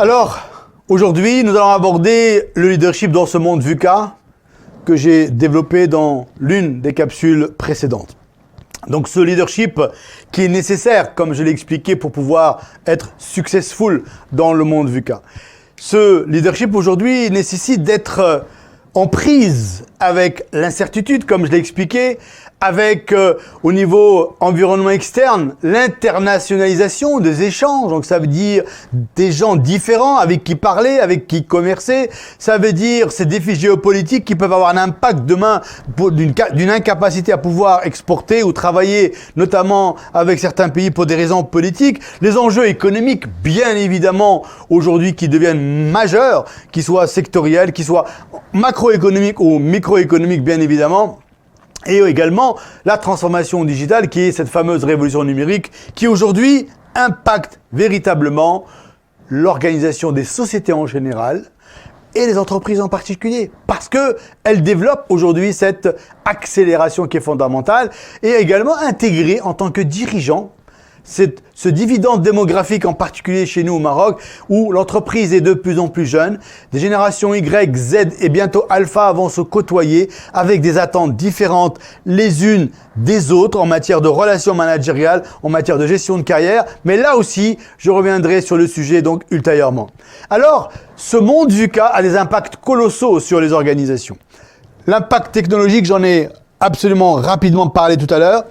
Alors, aujourd'hui, nous allons aborder le leadership dans ce monde VUCA que j'ai développé dans l'une des capsules précédentes. Donc ce leadership qui est nécessaire, comme je l'ai expliqué, pour pouvoir être successful dans le monde VUCA. Ce leadership aujourd'hui nécessite d'être en prise avec l'incertitude, comme je l'ai expliqué, avec au niveau environnement externe, l'internationalisation des échanges. Donc ça veut dire des gens différents avec qui parler, avec qui commercer. Ça veut dire ces défis géopolitiques qui peuvent avoir un impact demain d'une incapacité à pouvoir exporter ou travailler, notamment avec certains pays pour des raisons politiques. Les enjeux économiques, bien évidemment, aujourd'hui qui deviennent majeurs, qu'ils soient sectoriels, qu'ils soient macroéconomiques ou microéconomiques, bien évidemment. Et également la transformation digitale qui est cette fameuse révolution numérique qui aujourd'hui impacte véritablement l'organisation des sociétés en général et les entreprises en particulier parce qu'elles développent aujourd'hui cette accélération qui est fondamentale et également intégrée en tant que dirigeant ce dividende démographique, en particulier chez nous au Maroc, où l'entreprise est de plus en plus jeune, des générations Y, Z et bientôt Alpha vont se côtoyer avec des attentes différentes les unes des autres en matière de relations managériales, en matière de gestion de carrière, mais là aussi, je reviendrai sur le sujet donc ultérieurement. Alors, ce monde VUCA a des impacts colossaux sur les organisations. L'impact technologique, j'en ai absolument rapidement parlé tout à l'heure,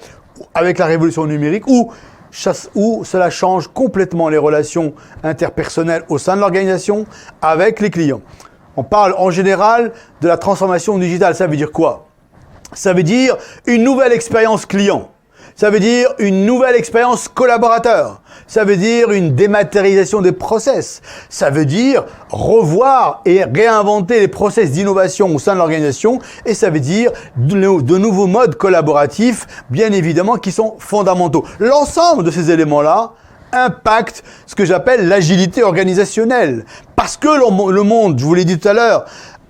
avec la révolution numérique, où cela change complètement les relations interpersonnelles au sein de l'organisation avec les clients. On parle en général de la transformation digitale. Ça veut dire quoi? Ça veut dire une nouvelle expérience client. Ça veut dire une nouvelle expérience collaborateur. Ça veut dire une dématérialisation des process. Ça veut dire revoir et réinventer les process d'innovation au sein de l'organisation. Et ça veut dire de nouveaux modes collaboratifs, bien évidemment, qui sont fondamentaux. L'ensemble de ces éléments-là impacte ce que j'appelle l'agilité organisationnelle. Parce que le monde, je vous l'ai dit tout à l'heure,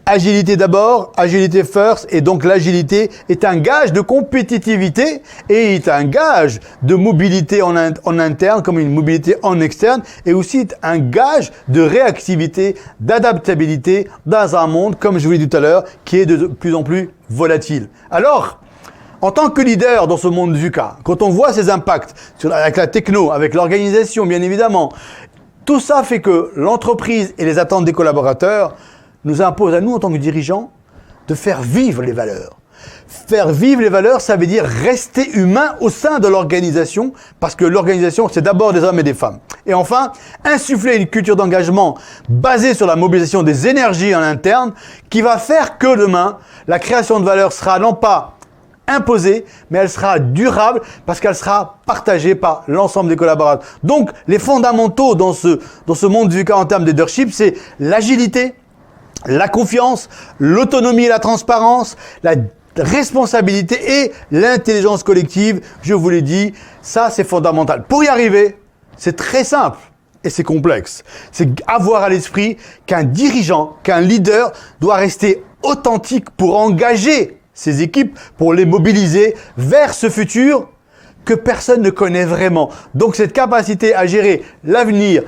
agilité d'abord, agilité first, et donc l'agilité est un gage de compétitivité et est un gage de mobilité en interne comme une mobilité en externe et aussi un gage de réactivité, d'adaptabilité dans un monde, comme je vous l'ai dit tout à l'heure, qui est de plus en plus volatile. Alors, en tant que leader dans ce monde VUCA, quand on voit ces impacts avec la techno, avec l'organisation bien évidemment, tout ça fait que l'entreprise et les attentes des collaborateurs nous impose à nous, en tant que dirigeants, de faire vivre les valeurs. Faire vivre les valeurs, ça veut dire rester humain au sein de l'organisation, parce que l'organisation, c'est d'abord des hommes et des femmes. Et enfin, insuffler une culture d'engagement basée sur la mobilisation des énergies en interne, qui va faire que demain, la création de valeur sera non pas imposée, mais elle sera durable, parce qu'elle sera partagée par l'ensemble des collaborateurs. Donc, les fondamentaux dans ce monde VUCA en termes de leadership, c'est l'agilité, la confiance, l'autonomie et la transparence, la responsabilité et l'intelligence collective, je vous l'ai dit, ça c'est fondamental. Pour y arriver, c'est très simple et c'est complexe. C'est avoir à l'esprit qu'un dirigeant, qu'un leader doit rester authentique pour engager ses équipes, pour les mobiliser vers ce futur que personne ne connaît vraiment. Donc cette capacité à gérer l'avenir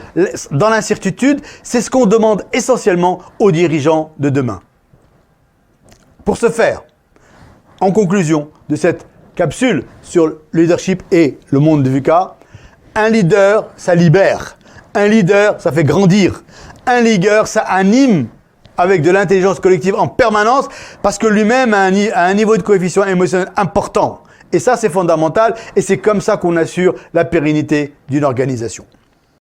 dans l'incertitude, c'est ce qu'on demande essentiellement aux dirigeants de demain. Pour ce faire, en conclusion de cette capsule sur le leadership et le monde de VUCA, un leader, ça libère. Un leader, ça fait grandir. Un leader, ça anime avec de l'intelligence collective en permanence parce que lui-même a un niveau de coefficient émotionnel important. Et ça, c'est fondamental et c'est comme ça qu'on assure la pérennité d'une organisation.